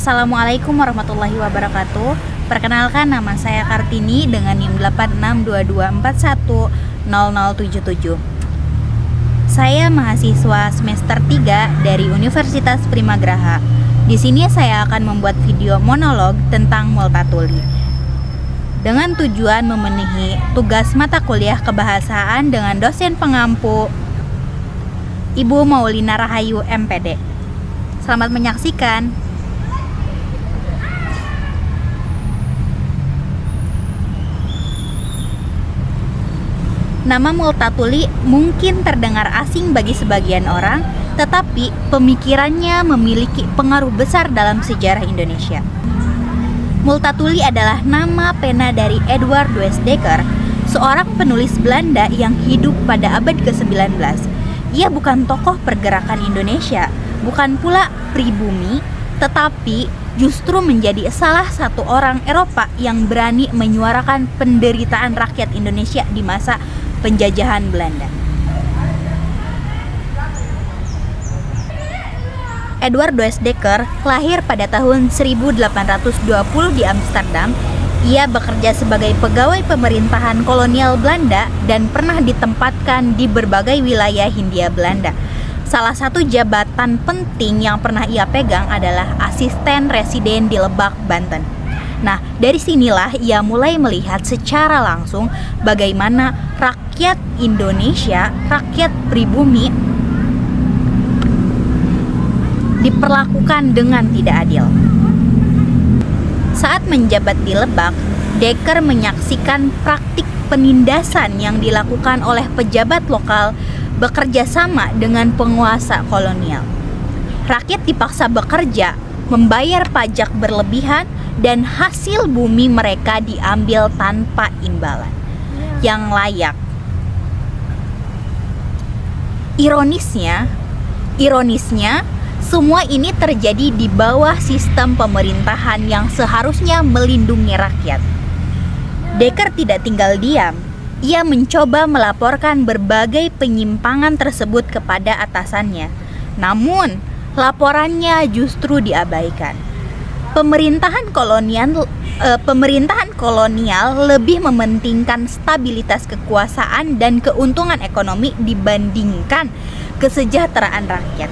Assalamualaikum warahmatullahi wabarakatuh. Perkenalkan, nama saya Kartini dengan NIM 8622410077. Saya mahasiswa semester 3 dari Universitas Primagraha. Di sini saya akan membuat video monolog tentang Multatuli dengan tujuan memenuhi tugas mata kuliah kebahasaan dengan dosen pengampu Ibu Maulina Rahayu MPD. Selamat menyaksikan. Nama Multatuli mungkin terdengar asing bagi sebagian orang, tetapi pemikirannya memiliki pengaruh besar dalam sejarah Indonesia. Multatuli adalah nama pena dari Edward Dwesdecker, seorang penulis Belanda yang hidup pada abad ke-19. Ia bukan tokoh pergerakan Indonesia, bukan pula pribumi, tetapi justru menjadi salah satu orang Eropa yang berani menyuarakan penderitaan rakyat Indonesia di masa penjajahan Belanda. Edward Dwesdecker lahir pada tahun 1820 di Amsterdam. Ia bekerja sebagai pegawai pemerintahan kolonial Belanda dan pernah ditempatkan di berbagai wilayah Hindia Belanda. Salah satu jabatan penting yang pernah ia pegang adalah asisten residen di Lebak, Banten. Nah, dari sinilah ia mulai melihat secara langsung bagaimana rakyat Indonesia, rakyat pribumi diperlakukan dengan tidak adil. Saat menjabat di Lebak, Decker menyaksikan praktik penindasan yang dilakukan oleh pejabat lokal bekerja sama dengan penguasa kolonial. Rakyat dipaksa bekerja, membayar pajak berlebihan, dan hasil bumi mereka diambil tanpa imbalan yang layak. Ironisnya, semua ini terjadi di bawah sistem pemerintahan yang seharusnya melindungi rakyat. Decker tidak tinggal diam. Ia mencoba melaporkan berbagai penyimpangan tersebut kepada atasannya. Namun, laporannya justru diabaikan. Pemerintahan kolonial lebih mementingkan stabilitas kekuasaan dan keuntungan ekonomi dibandingkan kesejahteraan rakyat.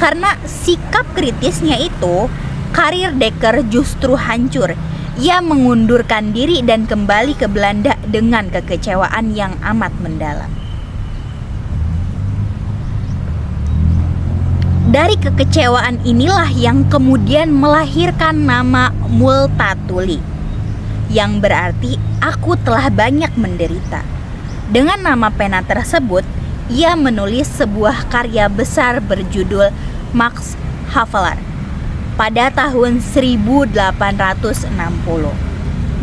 Karena sikap kritisnya itu, karir Decker justru hancur. Ia mengundurkan diri dan kembali ke Belanda dengan kekecewaan yang amat mendalam. Dari kekecewaan inilah yang kemudian melahirkan nama Multatuli, yang berarti aku telah banyak menderita. Dengan nama pena tersebut, ia menulis sebuah karya besar berjudul Max Havelaar pada tahun 1860.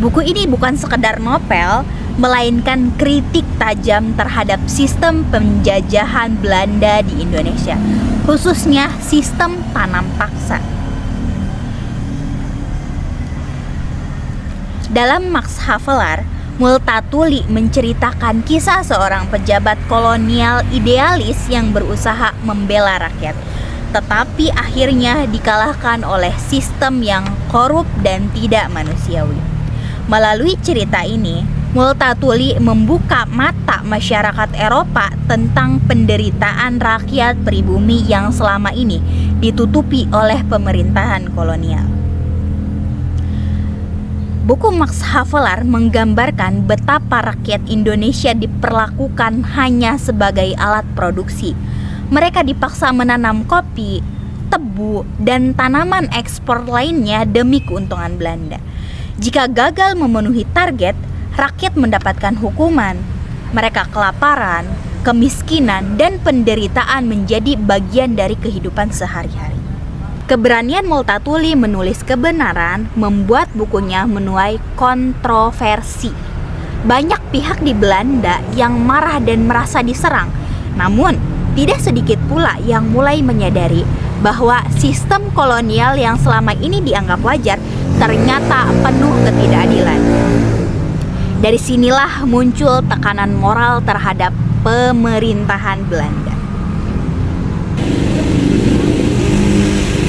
Buku ini bukan sekedar novel, melainkan kritik tajam terhadap sistem penjajahan Belanda di Indonesia, khususnya sistem tanam paksa. Dalam Max Havelaar, Multatuli menceritakan kisah seorang pejabat kolonial idealis yang berusaha membela rakyat, tetapi akhirnya dikalahkan oleh sistem yang korup dan tidak manusiawi. Melalui cerita ini, Multatuli membuka mata masyarakat Eropa tentang penderitaan rakyat pribumi yang selama ini ditutupi oleh pemerintahan kolonial. Buku Max Havelaar menggambarkan betapa rakyat Indonesia diperlakukan hanya sebagai alat produksi. Mereka dipaksa menanam kopi, tebu, dan tanaman ekspor lainnya demi keuntungan Belanda. Jika gagal memenuhi target, rakyat mendapatkan hukuman. Mereka kelaparan, kemiskinan, dan penderitaan menjadi bagian dari kehidupan sehari-hari. Keberanian Multatuli menulis kebenaran membuat bukunya menuai kontroversi. Banyak pihak di Belanda yang marah dan merasa diserang. Namun, tidak sedikit pula yang mulai menyadari bahwa sistem kolonial yang selama ini dianggap wajar ternyata penuh ketidakadilan. Dari sinilah muncul tekanan moral terhadap pemerintahan Belanda.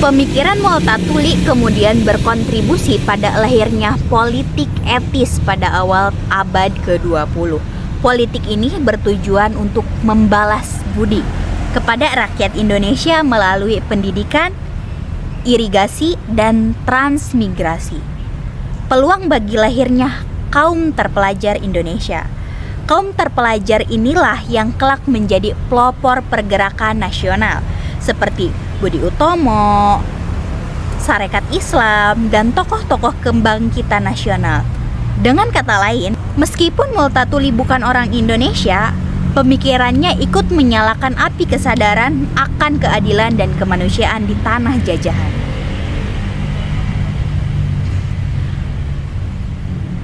Pemikiran Multatuli kemudian berkontribusi pada lahirnya politik etis pada awal abad ke-20. Politik ini bertujuan untuk membalas budi kepada rakyat Indonesia melalui pendidikan, irigasi, dan transmigrasi. Peluang bagi lahirnya kaum terpelajar Indonesia. Kaum terpelajar inilah yang kelak menjadi pelopor pergerakan nasional seperti Budi Utomo, Sarekat Islam, dan tokoh-tokoh kebangkitan nasional. Dengan kata lain, meskipun Multatuli bukan orang Indonesia, pemikirannya ikut menyalakan api kesadaran akan keadilan dan kemanusiaan di tanah jajahan.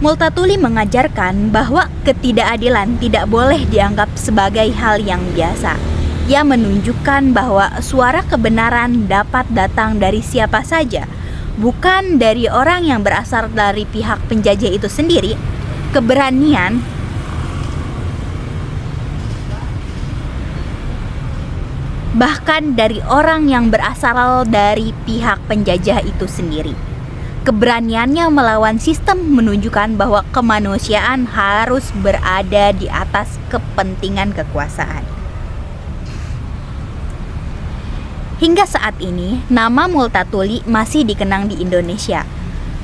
Multatuli mengajarkan bahwa ketidakadilan tidak boleh dianggap sebagai hal yang biasa. Ia menunjukkan bahwa suara kebenaran dapat datang dari siapa saja, bukan dari orang yang berasal dari pihak penjajah itu sendiri. Keberanian bahkan dari orang yang berasal dari pihak penjajah itu sendiri. Keberaniannya melawan sistem menunjukkan bahwa kemanusiaan harus berada di atas kepentingan kekuasaan. Hingga saat ini, nama Multatuli masih dikenang di Indonesia.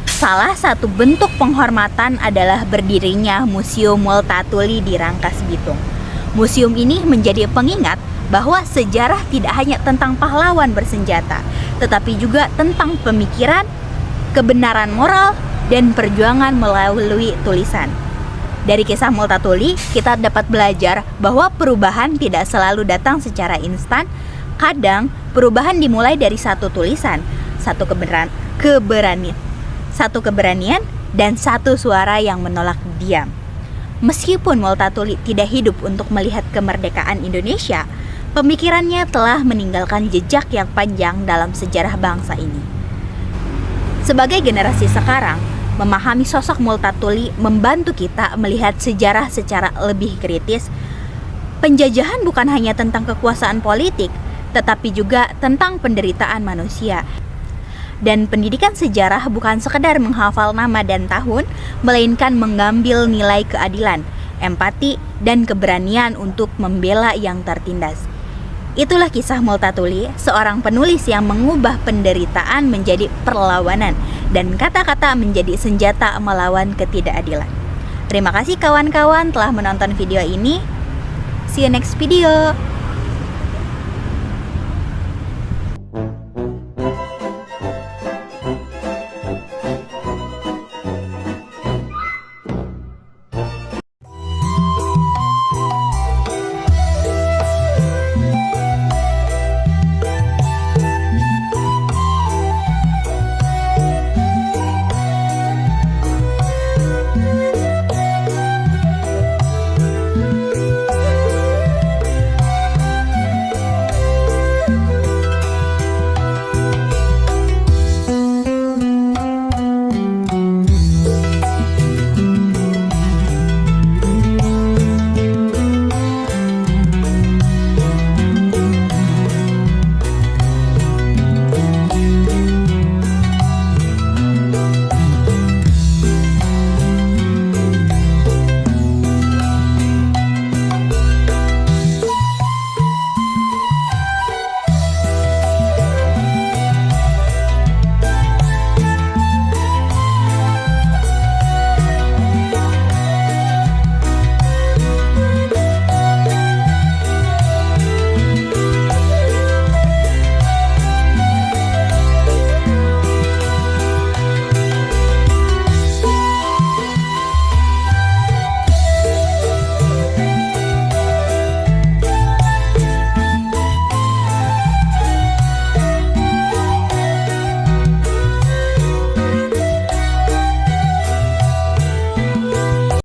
Salah satu bentuk penghormatan adalah berdirinya Museum Multatuli di Rangkas Bitung. Museum ini menjadi pengingat bahwa sejarah tidak hanya tentang pahlawan bersenjata, tetapi juga tentang pemikiran, kebenaran moral, dan perjuangan melalui tulisan. Dari kisah Multatuli, kita dapat belajar bahwa perubahan tidak selalu datang secara instan. Kadang perubahan dimulai dari satu tulisan, satu keberanian, dan satu suara yang menolak diam. Meskipun Multatuli tidak hidup untuk melihat kemerdekaan Indonesia, pemikirannya telah meninggalkan jejak yang panjang dalam sejarah bangsa ini. Sebagai generasi sekarang, memahami sosok Multatuli membantu kita melihat sejarah secara lebih kritis. Penjajahan bukan hanya tentang kekuasaan politik, tetapi juga tentang penderitaan manusia. Dan pendidikan sejarah bukan sekedar menghafal nama dan tahun, melainkan mengambil nilai keadilan, empati, dan keberanian untuk membela yang tertindas. Itulah kisah Multatuli, seorang penulis yang mengubah penderitaan menjadi perlawanan dan kata-kata menjadi senjata melawan ketidakadilan. Terima kasih kawan-kawan telah menonton video ini. See you next video.